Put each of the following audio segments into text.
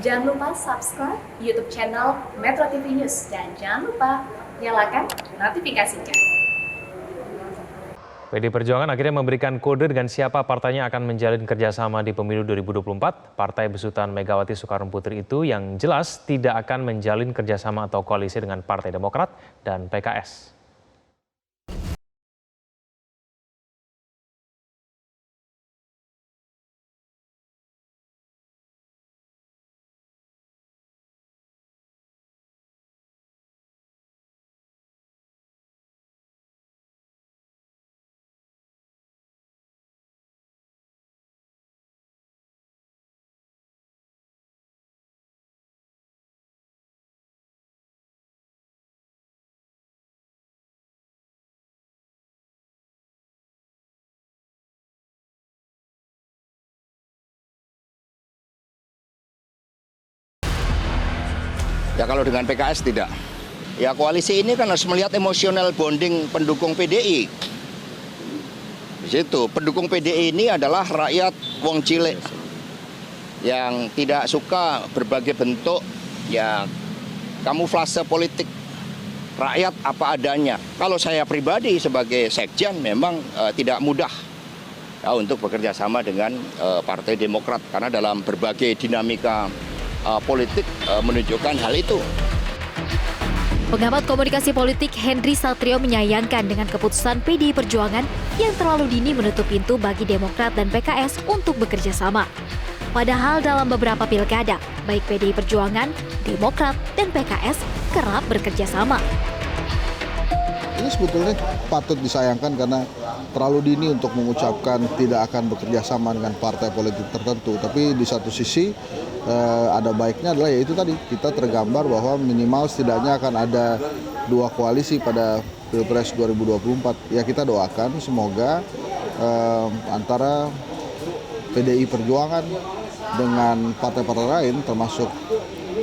Jangan lupa subscribe YouTube channel Metro TV News dan jangan lupa nyalakan notifikasinya. PDI Perjuangan akhirnya memberikan kode dengan siapa partainya akan menjalin kerjasama di pemilu 2024. Partai besutan Megawati Soekarno Putri itu yang jelas tidak akan menjalin kerjasama atau koalisi dengan Partai Demokrat dan PKS. Ya kalau dengan PKS tidak. Ya koalisi ini kan harus melihat emosional bonding pendukung PDI. Di situ pendukung PDI ini adalah rakyat wong cilik yang tidak suka berbagai bentuk ya kamuflase politik rakyat apa adanya. Kalau saya pribadi sebagai sekjen memang tidak mudah ya, untuk bekerja sama dengan Partai Demokrat karena dalam berbagai dinamika politik menunjukkan hal itu. Pengamat komunikasi politik Henry Satrio menyayangkan dengan keputusan PDI Perjuangan yang terlalu dini menutup pintu bagi Demokrat dan PKS untuk bekerja sama. Padahal dalam beberapa pilkada, baik PDI Perjuangan, Demokrat, dan PKS kerap bekerja sama. Ini sebetulnya patut disayangkan karena terlalu dini untuk mengucapkan tidak akan bekerja sama dengan partai politik tertentu. Tapi di satu sisi ada baiknya adalah yaitu tadi kita tergambar bahwa minimal setidaknya akan ada dua koalisi pada Pilpres 2024. Ya kita doakan semoga antara PDI Perjuangan dengan partai-partai lain termasuk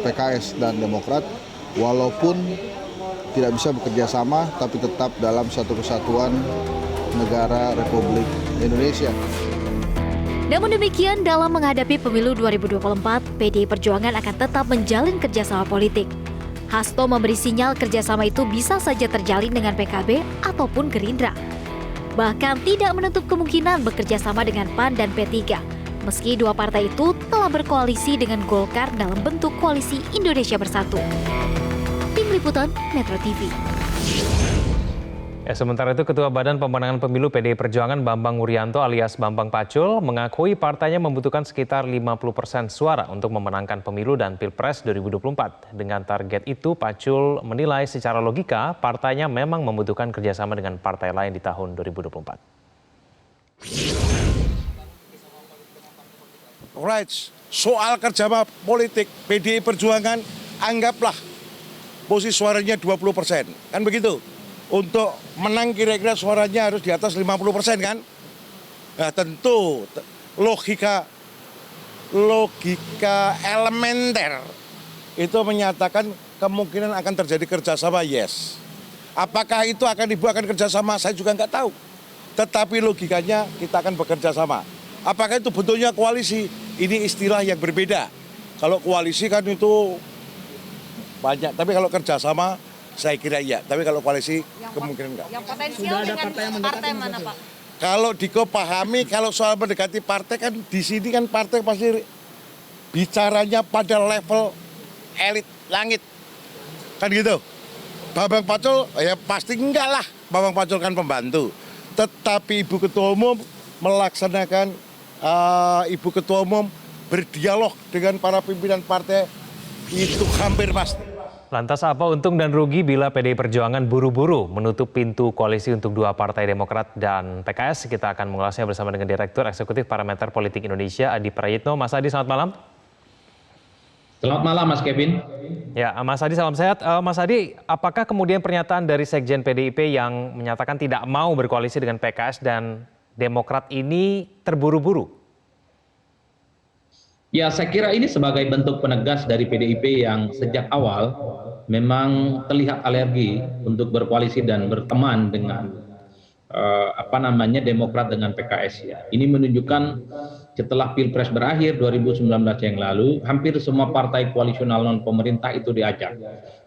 PKS dan Demokrat walaupun tidak bisa bekerja sama tapi tetap dalam satu kesatuan negara Republik Indonesia. Namun demikian, dalam menghadapi pemilu 2024, PDI Perjuangan akan tetap menjalin kerjasama politik. Hasto memberi sinyal kerjasama itu bisa saja terjalin dengan PKB ataupun Gerindra. Bahkan tidak menutup kemungkinan bekerja sama dengan PAN dan P3, meski dua partai itu telah berkoalisi dengan Golkar dalam bentuk Koalisi Indonesia Bersatu. Tim Liputan Metro TV. Sementara itu Ketua Badan Pemenangan Pemilu PDI Perjuangan Bambang Wuryanto alias Bambang Pacul mengakui partainya membutuhkan sekitar 50% suara untuk memenangkan pemilu dan Pilpres 2024. Dengan target itu, Pacul menilai secara logika partainya memang membutuhkan kerjasama dengan partai lain di tahun 2024. Right, soal kerjasama politik PDI Perjuangan anggaplah posisi suaranya 20%, kan begitu? Untuk menang kira-kira suaranya harus di atas 50% kan? Nah tentu logika elementer itu menyatakan kemungkinan akan terjadi kerjasama, yes. Apakah itu akan dibuatkan kerjasama, saya juga nggak tahu. Tetapi logikanya kita akan bekerja sama. Apakah itu bentuknya koalisi? Ini istilah yang berbeda. Kalau koalisi kan itu banyak, tapi kalau kerjasama saya kira iya, tapi kalau koalisi kemungkinan enggak. Yang potensial dengan partai mana, Pak? Kalau dikepahami, kalau soal mendekati partai kan di sini kan partai pasti bicaranya pada level elit langit, kan gitu. Bambang Pacul ya pasti enggak lah, Bambang Pacul kan pembantu. Tetapi Ibu Ketua Umum melaksanakan, Ibu Ketua Umum berdialog dengan para pimpinan partai itu hampir pasti. Lantas apa untung dan rugi bila PDI Perjuangan buru-buru menutup pintu koalisi untuk dua partai Demokrat dan PKS? Kita akan mengulasnya bersama dengan Direktur Eksekutif Parameter Politik Indonesia, Adi Prayitno. Mas Adi, selamat malam. Selamat malam, Mas Kevin. Ya, Mas Adi, salam sehat. Mas Adi, apakah kemudian pernyataan dari Sekjen PDIP yang menyatakan tidak mau berkoalisi dengan PKS dan Demokrat ini terburu-buru? Ya, saya kira ini sebagai bentuk penegas dari PDIP yang sejak awal memang terlihat alergi untuk berkoalisi dan berteman dengan Demokrat dengan PKS ya. Ini menunjukkan setelah Pilpres berakhir 2019 yang lalu, hampir semua partai koalisional non pemerintah itu diajak,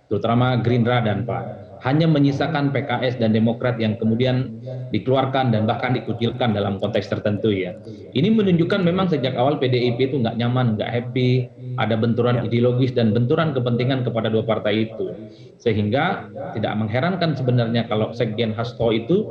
terutama Gerindra dan PAN. Hanya menyisakan PKS dan Demokrat yang kemudian dikeluarkan dan bahkan dikucilkan dalam konteks tertentu ya. Ini menunjukkan memang sejak awal PDIP itu nggak nyaman, nggak happy, ada benturan ideologis dan benturan kepentingan kepada dua partai itu. Sehingga tidak mengherankan sebenarnya kalau Sekjen Hasto itu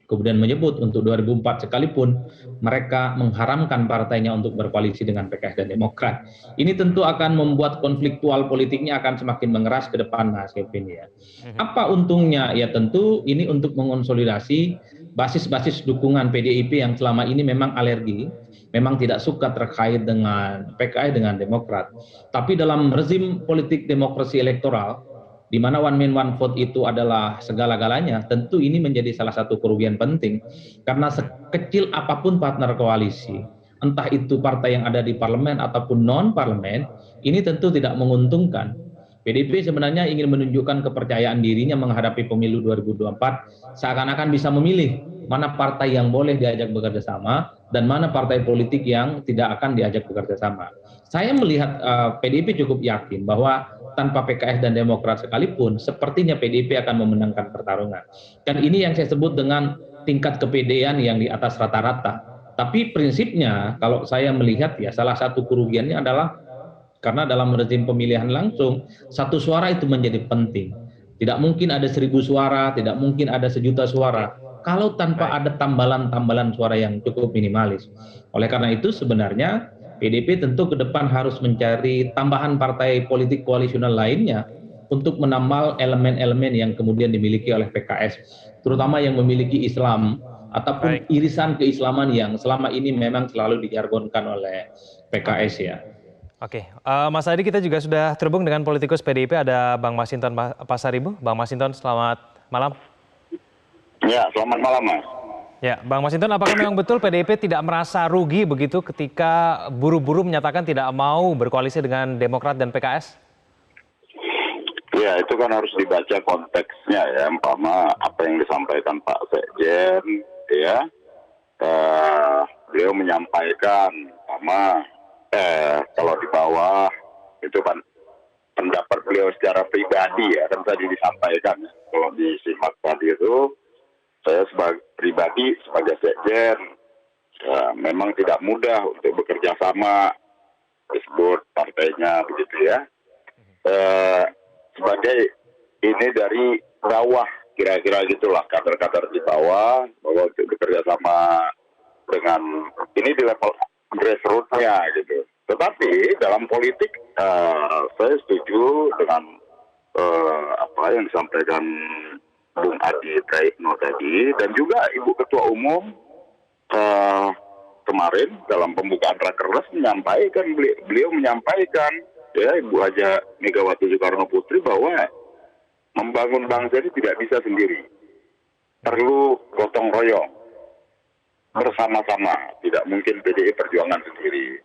kemudian menyebut untuk 2004 sekalipun mereka mengharamkan partainya untuk berkoalisi dengan PKS dan Demokrat. Ini tentu akan membuat konfliktual politiknya akan semakin mengeras ke depan, Mas Kevin ya. Apa untungnya? Ya tentu ini untuk mengonsolidasi basis-basis dukungan PDIP yang selama ini memang alergi, memang tidak suka terkait dengan PKS dengan Demokrat. Tapi dalam rezim politik demokrasi elektoral, di mana one man one vote itu adalah segala-galanya, tentu ini menjadi salah satu kerugian penting karena sekecil apapun partner koalisi, entah itu partai yang ada di parlemen ataupun non parlemen, ini tentu tidak menguntungkan. PDIP sebenarnya ingin menunjukkan kepercayaan dirinya menghadapi pemilu 2024, seakan-akan bisa memilih mana partai yang boleh diajak bekerja sama dan mana partai politik yang tidak akan diajak bekerja sama. Saya melihat PDIP cukup yakin bahwa tanpa PKS dan Demokrat sekalipun, sepertinya PDIP akan memenangkan pertarungan. Dan ini yang saya sebut dengan tingkat kepedean yang di atas rata-rata. Tapi prinsipnya, kalau saya melihat ya, salah satu kerugiannya adalah karena dalam rezim pemilihan langsung, satu suara itu menjadi penting. Tidak mungkin ada 1.000 suara, tidak mungkin ada 1.000.000 suara, kalau tanpa ada tambalan-tambalan suara yang cukup minimalis. Oleh karena itu sebenarnya, PDIP tentu ke depan harus mencari tambahan partai politik koalisional lainnya untuk menambal elemen-elemen yang kemudian dimiliki oleh PKS, terutama yang memiliki Islam ataupun irisan keislaman yang selama ini memang selalu dijargonkan oleh PKS ya. Oke, Mas Adi, kita juga sudah terhubung dengan politikus PDIP, ada Bang Masinton Pasaribu. Bang Masinton, selamat malam. Ya, selamat malam Mas. Ya, Bang Masinton, apakah memang betul PDIP tidak merasa rugi begitu ketika buru-buru menyatakan tidak mau berkoalisi dengan Demokrat dan PKS? Ya, itu kan harus dibaca konteksnya ya, umpama apa yang disampaikan Pak Sekjen, ya, beliau menyampaikan, umpama kalau di bawah itu kan pendapat beliau secara pribadi ya, kan tadi disampaikan. Kalau disimak tadi itu, saya sebagai pribadi, sebagai sekjen, ya, memang tidak mudah untuk bekerja sama, disebut partainya begitu ya. Sebagai ini dari bawah, kira-kira gitulah, kader-kader di bawah, bahwa untuk bekerja sama dengan, ini di level grassroots-nya gitu. Tetapi dalam politik, saya setuju dengan apa yang disampaikan Bung Adi Praitno tadi, dan juga Ibu Ketua Umum kemarin dalam pembukaan Rakernas menyampaikan, beliau menyampaikan, ya, Ibu Haja Megawati Soekarno Putri, bahwa membangun bangsa ini tidak bisa sendiri, perlu gotong royong bersama-sama, tidak mungkin PDI Perjuangan sendiri.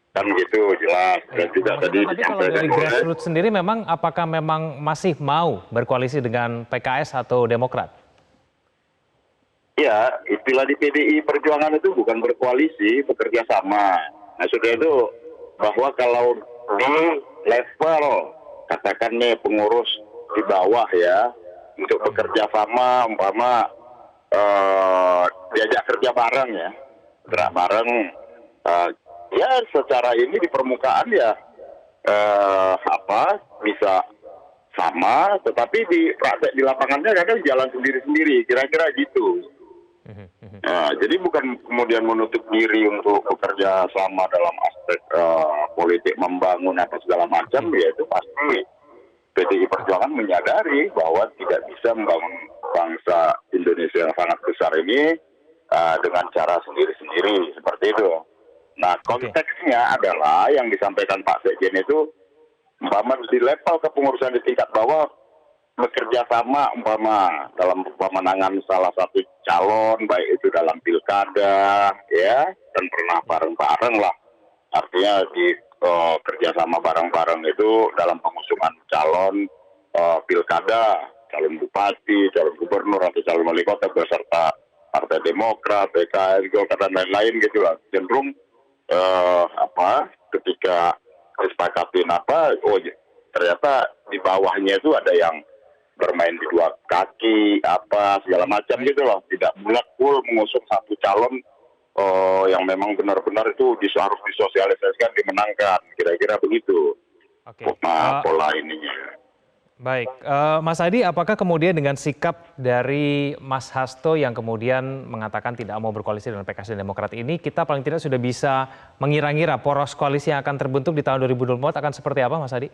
Kan gitu jelas. Dan juga tadi tapi kalau dari grassroots sendiri memang apakah memang masih mau berkoalisi dengan PKS atau Demokrat? Ya, istilah di PDI Perjuangan itu bukan berkoalisi, bekerja sama. Nah, sudah itu bahwa kalau di level katakan nih pengurus di bawah ya, untuk bekerja sama, umpama diajak kerja bareng ya, gerak bareng. Ya, secara ini di permukaan ya bisa sama, tetapi di praktek di lapangannya kadang jalan sendiri-sendiri, kira-kira gitu. Nah, jadi bukan kemudian menutup diri untuk bekerja sama dalam aspek politik membangun apa segala macam, ya itu pasti PDI Perjuangan menyadari bahwa tidak bisa membangun bangsa Indonesia yang sangat besar ini dengan cara sendiri-sendiri seperti itu. Nah, konteksnya adalah yang disampaikan Pak Sekjen itu, umpama di level kepengurusan di tingkat bawah bekerja sama, umpama dalam pemenangan salah satu calon, baik itu dalam pilkada, ya, dan pernah bareng-bareng lah. Artinya di kerjasama bareng-bareng itu dalam pengusungan calon pilkada, calon bupati, calon gubernur atau calon wali kota beserta Partai Demokrat, PKS, Golkar dan lain-lain gitu lah. Cenderung ketika kesepakatin ternyata di bawahnya itu ada yang bermain di dua kaki segala macam gitu loh, tidak bulat full mengusung satu calon yang memang benar-benar itu harus disosialisasikan, dimenangkan, kira-kira begitu. Pola ininya. Baik, Mas Adi, apakah kemudian dengan sikap dari Mas Hasto yang kemudian mengatakan tidak mau berkoalisi dengan PKS dan Demokrat ini, kita paling tidak sudah bisa mengira-ngira poros koalisi yang akan terbentuk di tahun 2024 akan seperti apa, Mas Adi?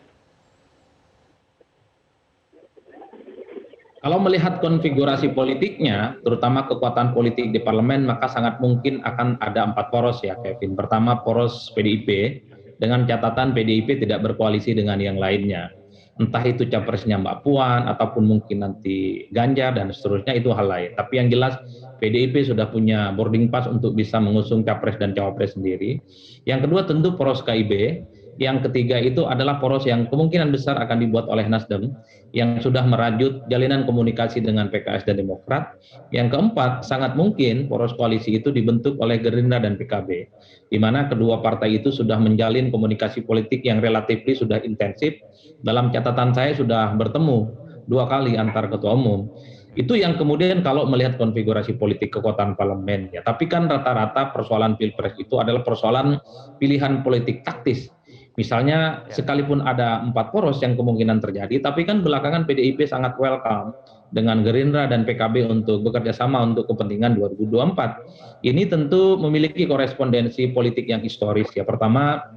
Kalau melihat konfigurasi politiknya, terutama kekuatan politik di parlemen, maka sangat mungkin akan ada 4 poros ya, Kevin. Pertama, poros PDIP, dengan catatan PDIP tidak berkoalisi dengan yang lainnya. Entah itu capresnya Mbak Puan, ataupun mungkin nanti Ganjar, dan seterusnya, itu hal lain. Tapi yang jelas, PDIP sudah punya boarding pass untuk bisa mengusung capres dan cawapres sendiri. Yang kedua tentu poros KIB. Yang ketiga itu adalah poros yang kemungkinan besar akan dibuat oleh Nasdem yang sudah merajut jalinan komunikasi dengan PKS dan Demokrat. Yang keempat, sangat mungkin poros koalisi itu dibentuk oleh Gerindra dan PKB, di mana kedua partai itu sudah menjalin komunikasi politik yang relatif sudah intensif. Dalam catatan saya sudah bertemu 2 kali antar ketua umum. Itu yang kemudian kalau melihat konfigurasi politik kekuatan parlemen ya. Tapi kan rata-rata persoalan pilpres itu adalah persoalan pilihan politik taktis. Misalnya sekalipun ada 4 poros yang kemungkinan terjadi, tapi kan belakangan PDIP sangat welcome dengan Gerindra dan PKB untuk bekerja sama untuk kepentingan 2024. Ini tentu memiliki korespondensi politik yang historis ya. Pertama,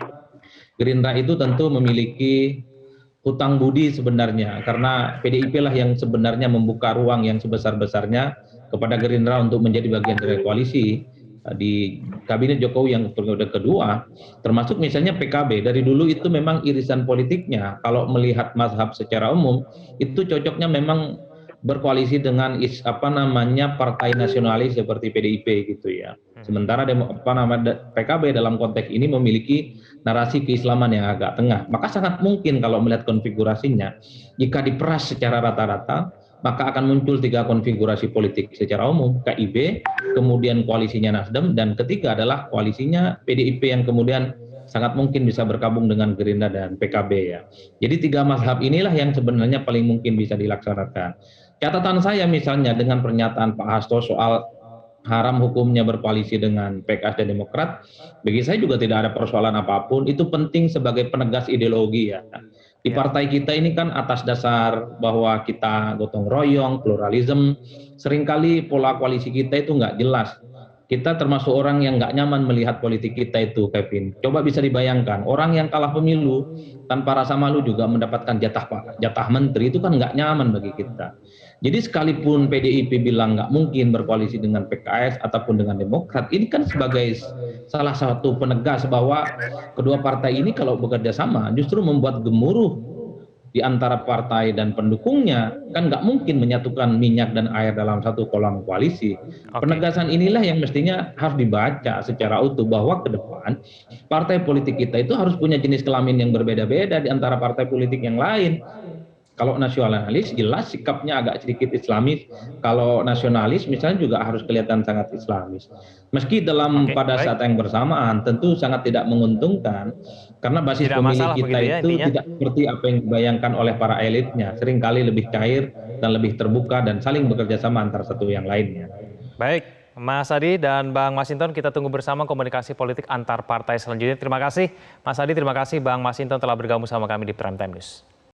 Gerindra itu tentu memiliki hutang budi sebenarnya, karena PDIP lah yang sebenarnya membuka ruang yang sebesar-besarnya kepada Gerindra untuk menjadi bagian dari koalisi di kabinet Jokowi yang periode kedua, termasuk misalnya PKB. Dari dulu itu memang irisan politiknya, kalau melihat mazhab secara umum, itu cocoknya memang berkoalisi dengan partai nasionalis seperti PDIP gitu ya. Sementara PKB dalam konteks ini memiliki narasi keislaman yang agak tengah. Maka sangat mungkin kalau melihat konfigurasinya, jika diperas secara rata-rata, maka akan muncul 3 konfigurasi politik secara umum, KIB, kemudian koalisinya Nasdem, dan ketiga adalah koalisinya PDIP yang kemudian sangat mungkin bisa bergabung dengan Gerindra dan PKB ya. Jadi 3 mazhab inilah yang sebenarnya paling mungkin bisa dilaksanakan. Catatan saya misalnya dengan pernyataan Pak Hasto soal haram hukumnya berkoalisi dengan PKS dan Demokrat, bagi saya juga tidak ada persoalan apapun, itu penting sebagai penegas ideologi ya. Di partai kita ini kan atas dasar bahwa kita gotong royong, pluralisme, seringkali pola koalisi kita itu nggak jelas. Kita termasuk orang yang nggak nyaman melihat politik kita itu, Kevin. Coba bisa dibayangkan, orang yang kalah pemilu tanpa rasa malu juga mendapatkan jatah menteri, itu kan nggak nyaman bagi kita. Jadi sekalipun PDIP bilang nggak mungkin berkoalisi dengan PKS ataupun dengan Demokrat, ini kan sebagai salah satu penegas bahwa kedua partai ini kalau bekerja sama justru membuat gemuruh di antara partai dan pendukungnya, kan nggak mungkin menyatukan minyak dan air dalam satu kolam koalisi. Penegasan inilah yang mestinya harus dibaca secara utuh, bahwa ke depan partai politik kita itu harus punya jenis kelamin yang berbeda-beda di antara partai politik yang lain. Kalau nasionalis jelas sikapnya agak sedikit islamis, kalau nasionalis misalnya juga harus kelihatan sangat islamis. Meski pada saat yang bersamaan tentu sangat tidak menguntungkan, karena basis pemilih kita itu tidak seperti apa yang dibayangkan oleh para elitnya, seringkali lebih cair dan lebih terbuka dan saling bekerja sama antara satu yang lainnya. Baik, Mas Adi dan Bang Masinton, kita tunggu bersama komunikasi politik antar partai selanjutnya. Terima kasih Mas Adi, terima kasih Bang Masinton telah bergabung sama kami di Prime Time News.